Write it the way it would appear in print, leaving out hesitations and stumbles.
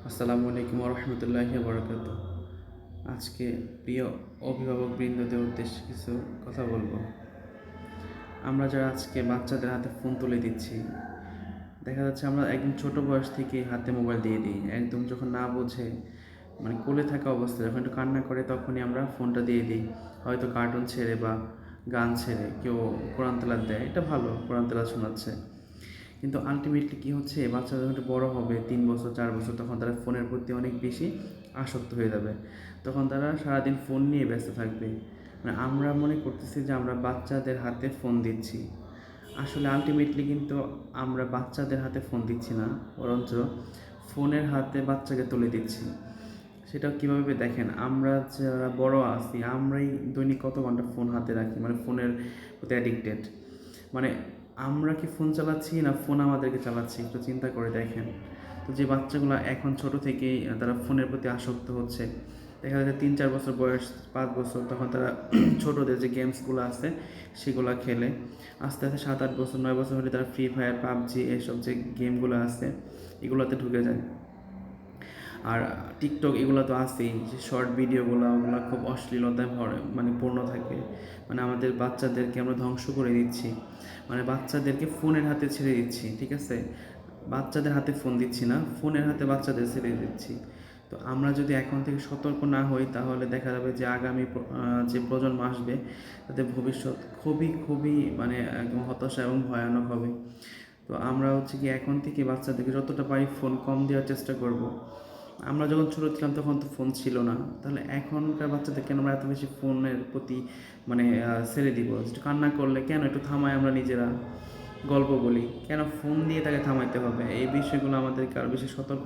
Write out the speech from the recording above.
আসসালামু আলাইকুম রহমতুল্লাহি বরকাত। আজকে প্রিয় অভিভাবকবৃন্দদের উদ্দেশ্যে কিছু কথা বলবো। আমরা যারা আজকে বাচ্চাদের হাতে ফোন তুলে দিচ্ছি, দেখা যাচ্ছে আমরা একদম ছোট বয়স থেকে হাতে মোবাইল দিয়ে দিই। একদম যখন না বোঝে, মানে কোলে থাকা অবস্থায় যখন একটু কান্না করে, তখনই আমরা ফোনটা দিয়ে দিই। হয়তো কার্টুন ছেড়ে বা গান ছেড়ে, কেউ কোরআন তেলাওয়াত দেয়, এটা ভালো, কোরআন তেলাওয়াত শোনাচ্ছে। কিন্তু আলটিমেটলি কী হচ্ছে, বাচ্চারা যখন একটু বড়ো হবে, 3 বছর 4 বছর, তখন তারা ফোনের প্রতি অনেক বেশি আসক্ত হয়ে যাবে। তখন তারা সারাদিন ফোন নিয়ে ব্যস্ত থাকবে। মানে আমরা মনে করতেছি যে আমরা বাচ্চাদের হাতে ফোন দিচ্ছি, আসলে আলটিমেটলি কিন্তু আমরা বাচ্চাদের হাতে ফোন দিচ্ছি না, বরঞ্চ ফোনের হাতে বাচ্চাকে তুলে দিচ্ছি। সেটা কীভাবে দেখেন, আমরা যারা বড় আছি, আমরাই দৈনিক কত ঘন্টা ফোন হাতে রাখি, মানে ফোনের প্রতি অ্যাডিক্টেড। মানে আমরা কি ফোন চালাচ্ছি না ফোন আমাদেরকে চালাচ্ছি, একটু চিন্তা করে দেখেন। তো যে বাচ্চাগুলো এখন ছোট থেকেই তারা ফোনের প্রতি আসক্ত হচ্ছে, দেখা যাচ্ছে 3-4 বছর বয়স, 5 বছর, তখন তারা ছোটদের যে গেমসগুলো আছে সেগুলো খেলে। আস্তে আস্তে 7-8 বছর 9 বছর হলে তারা ফ্রি ফায়ার, পাবজি, এসব যে গেমগুলো আছে এগুলোতে ঢুকে যায়। আর টিকটক এগুলো তো আছেই, যে শর্ট ভিডিওগুলো, ওগুলো খুব অশ্লীলতায় ভরে, মানে পূর্ণ থাকে। মানে আমাদের বাচ্চাদেরকে আমরা ধ্বংস করে দিচ্ছি, মানে বাচ্চাদেরকে ফোনের হাতে ছেড়ে দিচ্ছি, ঠিক আছে? বাচ্চাদের হাতে ফোন দিচ্ছি না, ফোনের হাতে বাচ্চাদের ছেড়ে দিচ্ছি। তো আমরা যদি এখন থেকে সতর্ক না হই, তাহলে দেখা যাবে যে আগামী যে প্রজন্ম আসবে, তাদের ভবিষ্যৎ খুবই খুবই মানে একদম হতাশা এবং ভয়ানক হবে। তো আমরা হচ্ছে কি এখন থেকে বাচ্চাদেরকে যতটা পারি ফোন কম দেওয়ার চেষ্টা করব। আমরা যখন ছোটো ছিলাম তখন তো ফোন ছিল না, তাহলে এখনকার বাচ্চাদের কেন আমরা এত বেশি ফোনের প্রতি মানে ছেড়ে দিব? একটু কান্না করলে কেন একটু থামাই, আমরা নিজেরা গল্প বলি, কেন ফোন দিয়ে তাকে থামাইতে হবে? এই বিষয়গুলো আমাদেরকে আরও বেশি সতর্ক